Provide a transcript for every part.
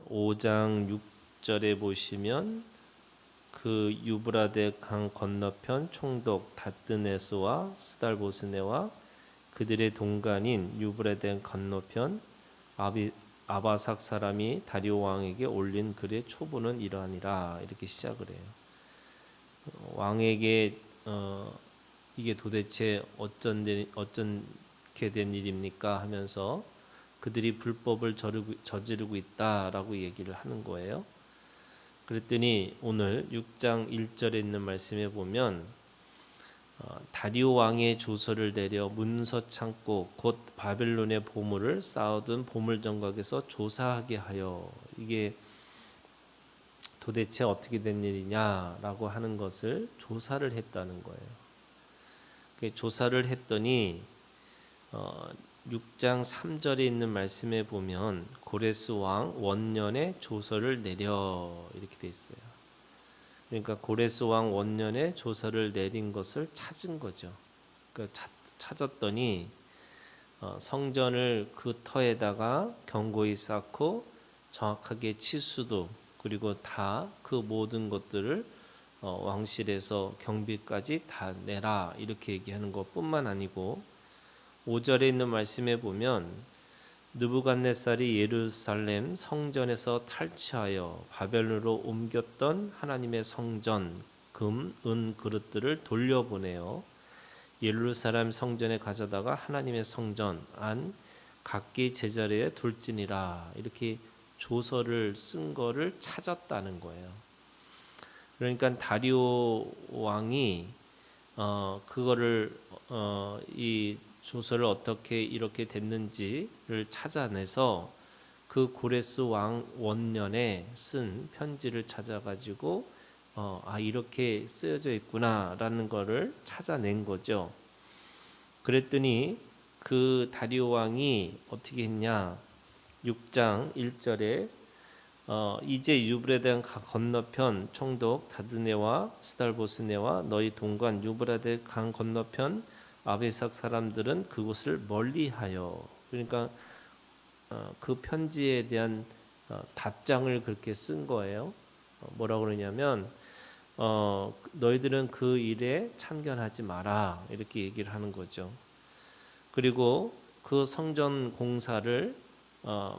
5장 6절에 보시면 그 유브라데 강 건너편 총독 다뜨네스와 스달보스네와 그들의 동간인 유브라데 건너편 아바삭 사람이 다리오 왕에게 올린 글의 초보는 이러하니라. 이렇게 시작을 해요. 왕에게 이게 도대체 어떻게 된 일입니까 하면서 그들이 불법을 저지르고 있다라고 얘기를 하는 거예요. 그랬더니 오늘 6장 1절에 있는 말씀에 보면 다리오 왕의 조서를 내려 문서 창고 곧 바벨론의 보물을 쌓아둔 보물정각에서 조사하게 하여, 이게 도대체 어떻게 된 일이냐라고 하는 것을 조사를 했다는 거예요. 조사를 했더니 6장 3절에 있는 말씀에 보면 고레스 왕 원년에 조서를 내려 이렇게 돼 있어요. 그러니까 고레스 왕 원년에 조서를 내린 것을 찾은 거죠. 그러니까 찾았더니 성전을 그 터에다가 견고히 쌓고 정확하게 치수도 그리고 다 그 모든 것들을 왕실에서 경비까지 다 내라 이렇게 얘기하는 것뿐만 아니고 5절에 있는 말씀에 보면 느부갓네살이 예루살렘 성전에서 탈취하여 바벨론으로 옮겼던 하나님의 성전 금, 은 그릇들을 돌려보내어 예루살렘 성전에 가져다가 하나님의 성전 안 각기 제자리에 둘지니라. 이렇게 조서를 쓴 거를 찾았다는 거예요. 그러니까 다리오 왕이 그거를 이 조서를 어떻게 이렇게 됐는지를 찾아내서 그 고레스 왕 원년에 쓴 편지를 찾아가지고 이렇게 쓰여져 있구나라는 거를 찾아낸 거죠. 그랬더니 그 다리오 왕이 어떻게 했냐? 6장 1절에 이제 유브라데 강 건너편 총독 다드네와 스달보스네와 너희 동관 유브라데 강 건너편 아베삭 사람들은 그곳을 멀리하여, 그러니까 그 편지에 대한 답장을 그렇게 쓴 거예요. 뭐라고 그러냐면 너희들은 그 일에 참견하지 마라 이렇게 얘기를 하는 거죠. 그리고 그 성전 공사를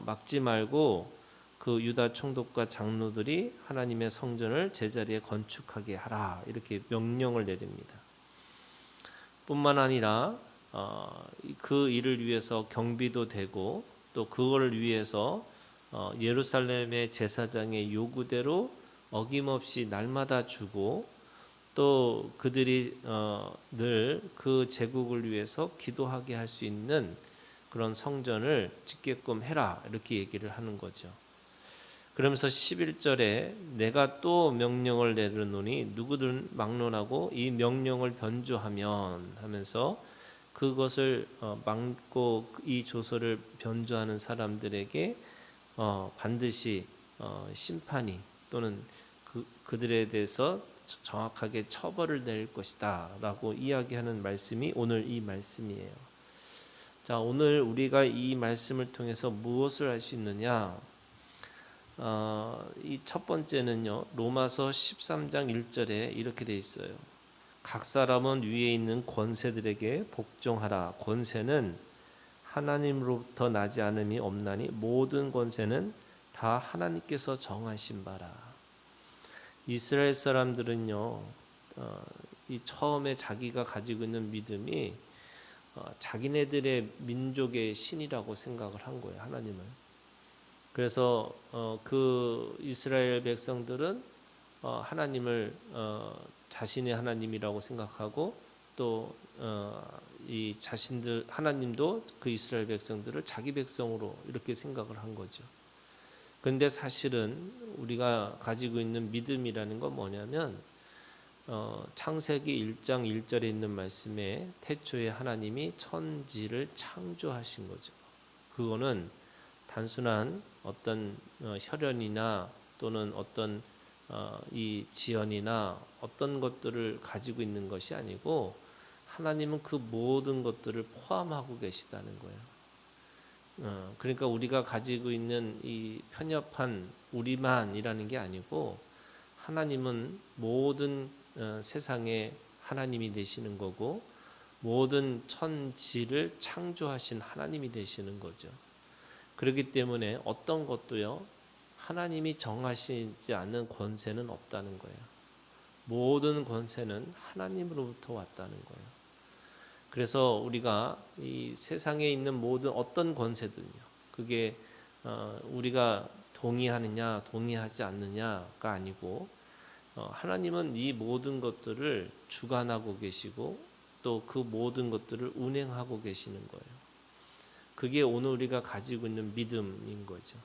막지 말고 그 유다 총독과 장로들이 하나님의 성전을 제자리에 건축하게 하라 이렇게 명령을 내립니다. 뿐만 아니라 그 일을 위해서 경비도 되고 또 그거를 위해서 예루살렘의 제사장의 요구대로 어김없이 날마다 주고 또 그들이 늘 그 제국을 위해서 기도하게 할 수 있는 그런 성전을 짓게끔 해라 이렇게 얘기를 하는 거죠. 그러면서 11절에 내가 또 명령을 내리노니 누구든 막론하고 이 명령을 변조하면 하면서 그것을 막고 이 조서를 변조하는 사람들에게 반드시 심판이 또는 그들에 대해서 정확하게 처벌을 내릴 것이다 라고 이야기하는 말씀이 오늘 이 말씀이에요. 자, 오늘 우리가 이 말씀을 통해서 무엇을 알 수 있느냐? 이 첫 번째는요, 로마서 13장 1절에 이렇게 돼 있어요. 각 사람은 위에 있는 권세들에게 복종하라. 권세는 하나님으로부터 나지 않음이 없나니 모든 권세는 다 하나님께서 정하신 바라. 이스라엘 사람들은요, 이 처음에 자기가 가지고 있는 믿음이 자기네들의 민족의 신이라고 생각을 한 거예요, 하나님을. 그래서 그 이스라엘 백성들은 하나님을 자신의 하나님이라고 생각하고 또 이 자신들 하나님도 그 이스라엘 백성들을 자기 백성으로 이렇게 생각을 한 거죠. 그런데 사실은 우리가 가지고 있는 믿음이라는 건 뭐냐면 창세기 1장 1절에 있는 말씀에 태초에 하나님이 천지를 창조하신 거죠. 그거는 단순한 어떤 혈연이나 또는 어떤 이 지연이나 어떤 것들을 가지고 있는 것이 아니고 하나님은 그 모든 것들을 포함하고 계시다는 거예요. 그러니까 우리가 가지고 있는 이 편협한 우리만이라는 게 아니고 하나님은 모든 세상에 하나님이 되시는 거고 모든 천지를 창조하신 하나님이 되시는 거죠. 그렇기 때문에 어떤 것도요 하나님이 정하시지 않는 권세는 없다는 거예요. 모든 권세는 하나님으로부터 왔다는 거예요. 그래서 우리가 이 세상에 있는 모든 어떤 권세든요, 그게 우리가 동의하느냐 동의하지 않느냐가 아니고 하나님은 이 모든 것들을 주관하고 계시고 또 그 모든 것들을 운행하고 계시는 거예요. 그게 오늘 우리가 가지고 있는 믿음인 거죠.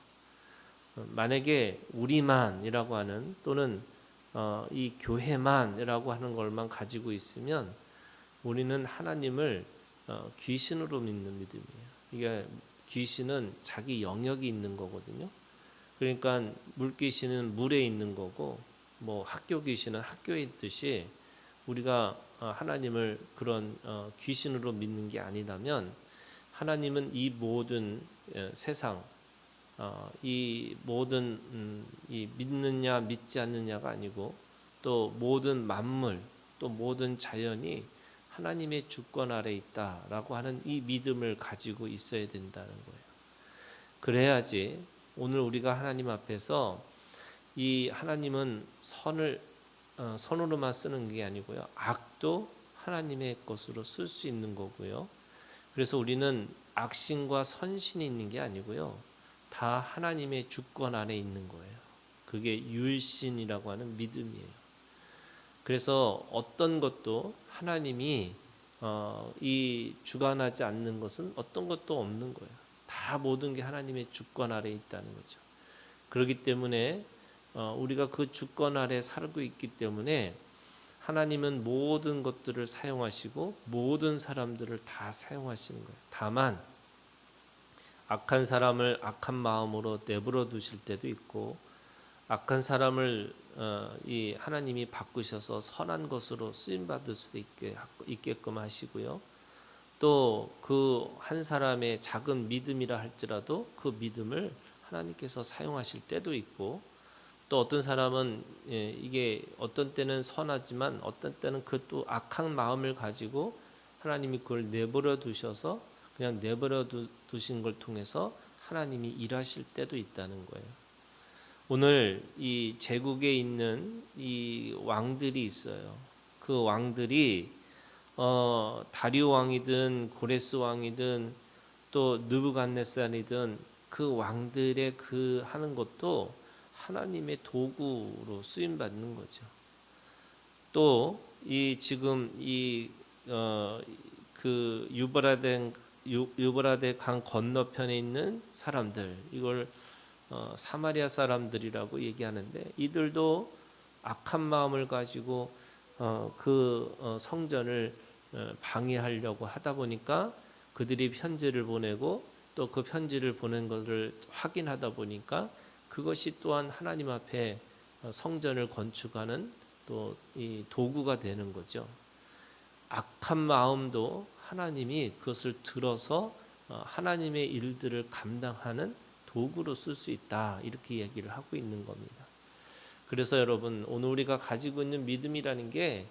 만약에 우리만이라고 하는 또는 이 교회만이라고 하는 것만 가지고 있으면 우리는 하나님을 귀신으로 믿는 믿음이에요. 이게 귀신은 자기 영역이 있는 거거든요. 그러니까 물귀신은 물에 있는 거고 뭐 학교 귀신은 학교에 있듯이 우리가 하나님을 그런 귀신으로 믿는 게 아니라면 하나님은 이 모든 세상 이 모든 이 믿느냐 믿지 않느냐가 아니고 또 모든 만물 또 모든 자연이 하나님의 주권 아래 있다라고 하는 이 믿음을 가지고 있어야 된다는 거예요. 그래야지 오늘 우리가 하나님 앞에서 이 하나님은 선으로만 쓰는 게 아니고요. 악도 하나님의 것으로 쓸 수 있는 거고요. 그래서 우리는 악신과 선신이 있는 게 아니고요. 다 하나님의 주권 안에 있는 거예요. 그게 율신이라고 하는 믿음이에요. 그래서 어떤 것도 하나님이 이 주관하지 않는 것은 어떤 것도 없는 거예요. 다 모든 게 하나님의 주권 아래 있다는 거죠. 그렇기 때문에 우리가 그 주권 아래 살고 있기 때문에 하나님은 모든 것들을 사용하시고 모든 사람들을 다 사용하시는 거예요. 다만 악한 사람을 악한 마음으로 내버려 두실 때도 있고 악한 사람을 이 하나님이 바꾸셔서 선한 것으로 쓰임 받을 수도 있게끔 하시고요. 또 그 한 사람의 작은 믿음이라 할지라도 그 믿음을 하나님께서 사용하실 때도 있고 또 어떤 사람은 이게 어떤 때는 선하지만 어떤 때는 그 또 악한 마음을 가지고 하나님이 그걸 내버려 두셔서 그냥 내버려 두신 걸 통해서 하나님이 일하실 때도 있다는 거예요. 오늘 이 제국에 있는 이 왕들이 있어요. 그 왕들이 다리오 왕이든 고레스 왕이든 또 느부갓네살이든 그 왕들의 그 하는 것도 하나님의 도구로 쓰임 받는 거죠. 또 이 지금 이 그 유브라데 강 건너편에 있는 사람들 이걸 사마리아 사람들이라고 얘기하는데 이들도 악한 마음을 가지고 그 성전을 방해하려고 하다 보니까 그들이 편지를 보내고 또 그 편지를 보낸 것을 확인하다 보니까 그것이 또한 하나님 앞에 성전을 건축하는 또 이 도구가 되는 거죠. 악한 마음도 하나님이 그것을 들어서 하나님의 일들을 감당하는 도구로 쓸 수 있다 이렇게 얘기를 하고 있는 겁니다. 그래서 여러분 오늘 우리가 가지고 있는 믿음이라는 게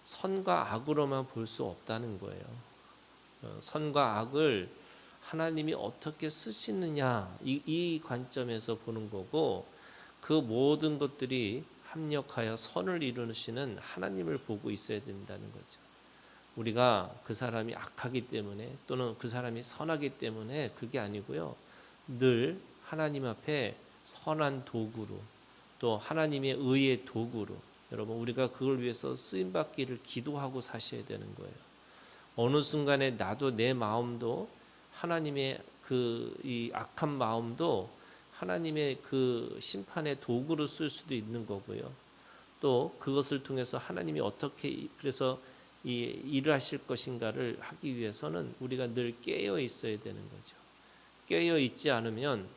선과 악으로만 볼 수 없다는 거예요. 선과 악을 하나님이 어떻게 쓰시느냐 이 관점에서 보는 거고 그 모든 것들이 합력하여 선을 이루시는 하나님을 보고 있어야 된다는 거죠. 우리가 그 사람이 악하기 때문에 또는 그 사람이 선하기 때문에 그게 아니고요. 늘 하나님 앞에 선한 도구로 또 하나님의 의의 도구로 여러분 우리가 그걸 위해서 쓰임받기를 기도하고 사셔야 되는 거예요. 어느 순간에 나도 내 마음도 하나님의 이 악한 마음도 하나님의 그 심판의 도구로 쓸 수도 있는 거고요. 또 그것을 통해서 하나님이 어떻게 그래서 이 일을 하실 것인가를 하기 위해서는 우리가 늘 깨어 있어야 되는 거죠. 깨어 있지 않으면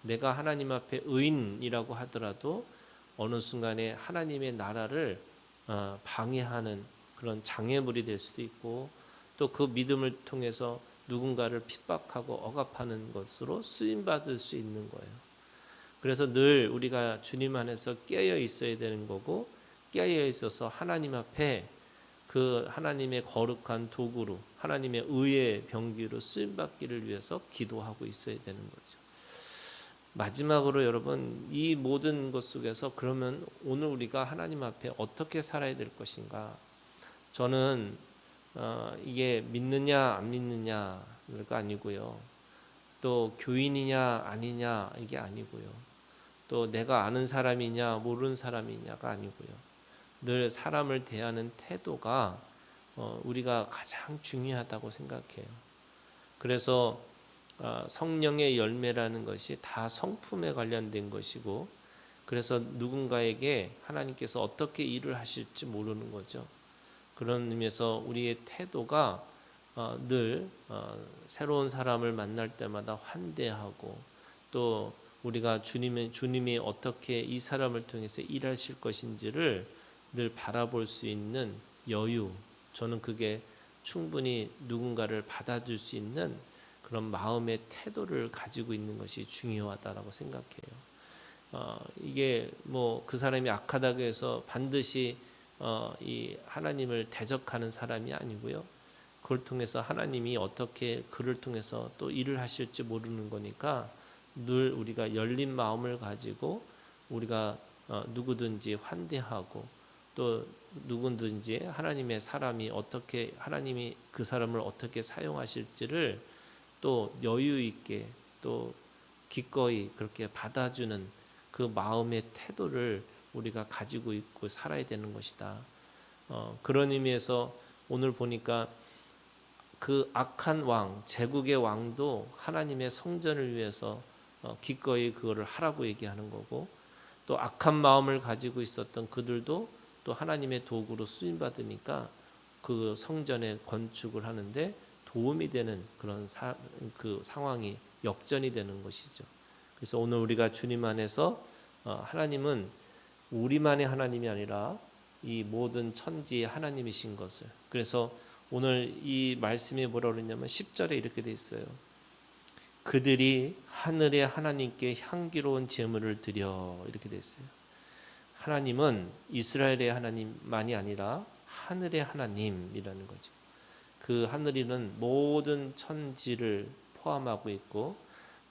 내가 하나님 앞에 의인이라고 하더라도 어느 순간에 하나님의 나라를 방해하는 그런 장애물이 될 수도 있고 또 그 믿음을 통해서 누군가를 핍박하고 억압하는 것으로 쓰임 받을 수 있는 거예요. 그래서 늘 우리가 주님 안에서 깨어 있어야 되는 거고, 깨어 있어서 하나님 앞에 그 하나님의 거룩한 도구로, 하나님의 의의 병기로 쓰임 받기를 위해서 기도하고 있어야 되는 거죠. 마지막으로 여러분, 이 모든 것 속에서 그러면 오늘 우리가 하나님 앞에 어떻게 살아야 될 것인가? 저는 이게 믿느냐 안 믿느냐가 아니고요, 또 교인이냐 아니냐 이게 아니고요, 또 내가 아는 사람이냐 모르는 사람이냐가 아니고요, 늘 사람을 대하는 태도가 우리가 가장 중요하다고 생각해요. 그래서 성령의 열매라는 것이 다 성품에 관련된 것이고, 그래서 누군가에게 하나님께서 어떻게 일을 하실지 모르는 거죠. 그런 의미에서 우리의 태도가 늘 새로운 사람을 만날 때마다 환대하고, 또 우리가 주님이 어떻게 이 사람을 통해서 일하실 것인지를 늘 바라볼 수 있는 여유, 저는 그게 충분히 누군가를 받아줄 수 있는 그런 마음의 태도를 가지고 있는 것이 중요하다라고 생각해요. 이게 뭐 그 사람이 악하다고 해서 반드시 이 하나님을 대적하는 사람이 아니고요, 그걸 통해서 하나님이 어떻게 그를 통해서 또 일을 하실지 모르는 거니까 늘 우리가 열린 마음을 가지고 우리가 누구든지 환대하고, 또 누구든지 하나님의 사람이 어떻게, 하나님이 그 사람을 어떻게 사용하실지를 또 여유 있게 또 기꺼이 그렇게 받아주는 그 마음의 태도를 우리가 가지고 있고 살아야 되는 것이다. 그런 의미에서 오늘 보니까 그 악한 왕, 제국의 왕도 하나님의 성전을 위해서 기꺼이 그거를 하라고 얘기하는 거고, 또 악한 마음을 가지고 있었던 그들도 또 하나님의 도구로 쓰임 받으니까 그 성전의 건축을 하는데 도움이 되는 그런 그 상황이 역전이 되는 것이죠. 그래서 오늘 우리가 주님 안에서 하나님은 우리만의 하나님이 아니라 이 모든 천지의 하나님이신 것을, 그래서 오늘 이 말씀이 뭐라 그러냐면 10절에 이렇게 돼 있어요. 그들이 하늘의 하나님께 향기로운 제물을 드려, 이렇게 돼 있어요. 하나님은 이스라엘의 하나님만이 아니라 하늘의 하나님이라는 거죠. 그 하늘이는 모든 천지를 포함하고 있고,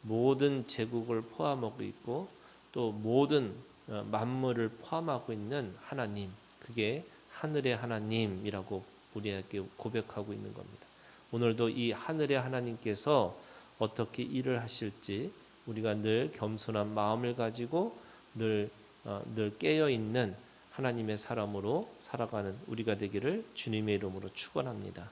모든 제국을 포함하고 있고, 또 모든 만물을 포함하고 있는 하나님, 그게 하늘의 하나님이라고 우리에게 고백하고 있는 겁니다. 오늘도 이 하늘의 하나님께서 어떻게 일을 하실지 우리가 늘 겸손한 마음을 가지고 늘 깨어 있는 하나님의 사람으로 살아가는 우리가 되기를 주님의 이름으로 축원합니다.